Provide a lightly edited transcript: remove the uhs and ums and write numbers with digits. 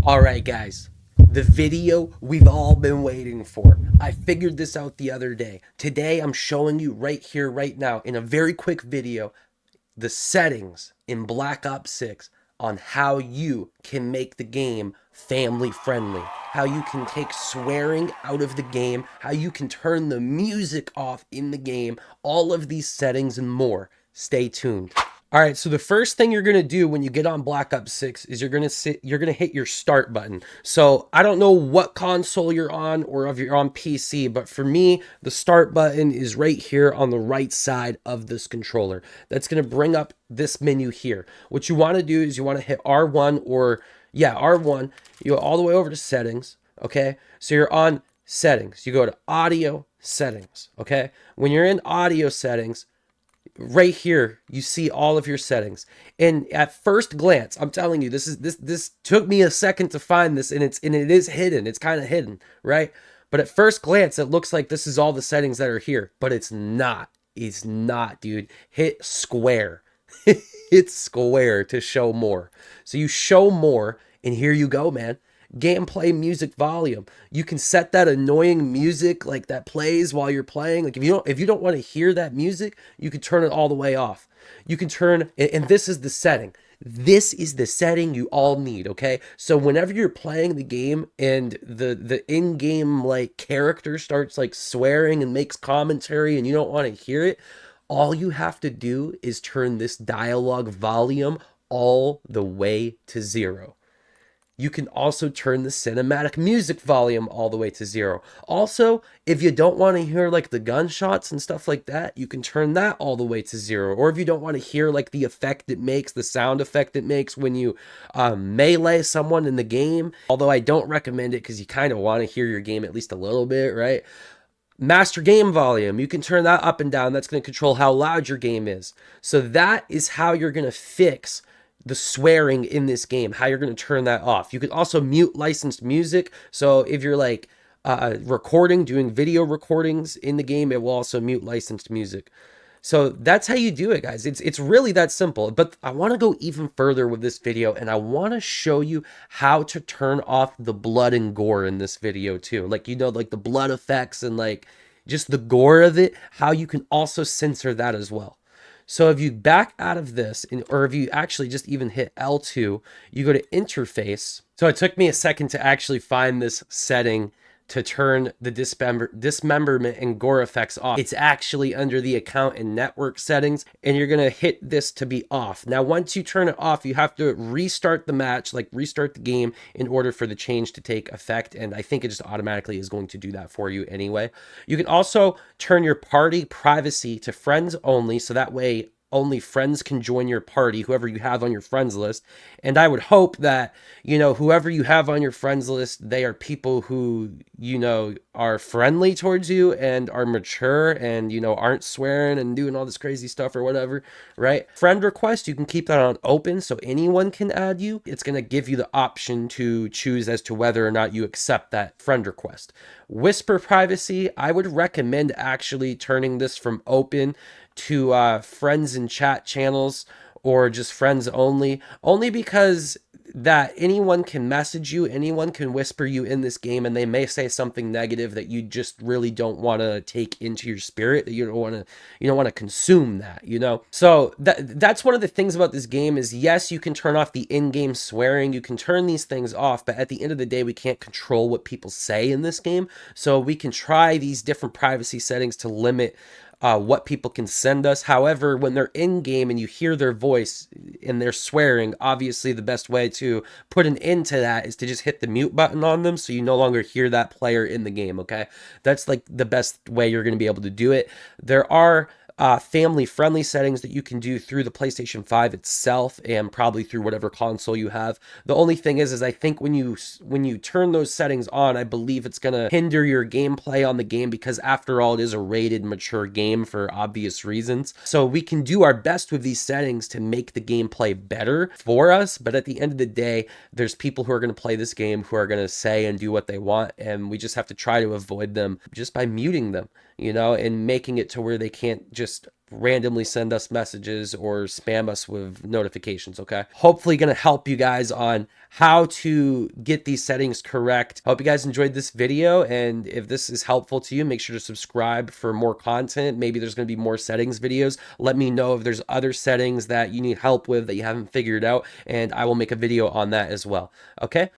All right, guys, the video we've all been waiting for. I figured this out the other day. Today, I'm showing you right here, right now, in a very quick video, the settings in Black Ops 6 on how you can make the game family friendly, how you can take swearing out of the game, how you can turn the music off in the game, all of these settings and more. Stay tuned. All right, so the first thing you're going to do when you get on Black Ops 6 is you're going to hit your start button. So, I don't know what console you're on or if you're on PC, but for me, the start button is right here on the right side of this controller. That's going to bring up this menu here. What you want to do is you want to hit R1 or R1. You go all the way over to settings, okay? So you're on settings. You go to audio settings, okay? When you're in audio settings, right here you see all of your settings, and at first glance, I'm telling you, this took me a second to find this, and it is hidden. It's kind of hidden, right? But at first glance it looks like this is all the settings that are here, but it's not, dude. Hit square. Hit square to show more. So you show more, and here you go, man. Gameplay music volume. You can set that annoying music like that plays while you're playing. Like if you don't want to hear that music, you can turn it all the way off. You can turn, and this is the setting. This is the setting you all need, okay? So whenever you're playing the game and the in-game like character starts like swearing and makes commentary and you don't want to hear it, all you have to do is turn this dialogue volume all the way to 0. You can also turn the cinematic music volume all the way to 0. Also, if you don't want to hear like the gunshots and stuff like that, you can turn that all the way to 0. Or if you don't want to hear like the effect it makes, the sound effect it makes when you melee someone in the game, although I don't recommend it because you kind of want to hear your game at least a little bit, right? Master game volume, you can turn that up and down. That's going to control how loud your game is. So that is how you're going to fix the swearing in this game, how you're going to turn that off. You can also mute licensed music. So if you're like recording, doing video recordings in the game, it will also mute licensed music. So that's how you do it, guys. It's really that simple. But I want to go even further with this video, and I want to show you how to turn off the blood and gore in this video too. Like, like the blood effects and like just the gore of it, how you can also censor that as well. So if you back out of this, or if you actually just even hit L2, you go to interface. So it took me a second to actually find this setting to turn the dismemberment and gore effects off. It's actually under the account and network settings, and you're gonna hit this to be off. Now, once you turn it off, you have to restart the match, like restart the game, in order for the change to take effect, and I think it just automatically is going to do that for you anyway. You can also turn your party privacy to friends only, so that way only friends can join your party, whoever you have on your friends list. And I would hope that, whoever you have on your friends list, they are people who, are friendly towards you and are mature and, aren't swearing and doing all this crazy stuff or whatever, right? Friend request, you can keep that on open so anyone can add you. It's going to give you the option to choose as to whether or not you accept that friend request. Whisper privacy, I would recommend actually turning this from open to friends and chat channels or just friends only because that anyone can message you, anyone can whisper you in this game, and they may say something negative that you just really don't want to take into your spirit, that you don't want to consume that. So that's one of the things about this game is, yes, you can turn off the in-game swearing, you can turn these things off, but at the end of the day, we can't control what people say in this game. So we can try these different privacy settings to limit what people can send us. However, when they're in game and you hear their voice and they're swearing, obviously the best way to put an end to that is to just hit the mute button on them so you no longer hear that player in the game, okay? That's like the best way you're going to be able to do it. There are family-friendly settings that you can do through the PlayStation 5 itself and probably through whatever console you have. The only thing is I think when you turn those settings on, I believe it's going to hinder your gameplay on the game because after all, it is a rated mature game for obvious reasons. So we can do our best with these settings to make the gameplay better for us, but at the end of the day, there's people who are going to play this game who are going to say and do what they want, and we just have to try to avoid them just by muting them, and making it to where they can't just just randomly send us messages or spam us with notifications, okay? Hopefully gonna help you guys on how to get these settings correct. Hope you guys enjoyed this video, and if this is helpful to you, make sure to subscribe for more content. Maybe there's gonna be more settings videos. Let me know if there's other settings that you need help with that you haven't figured out, and I will make a video on that as well, okay?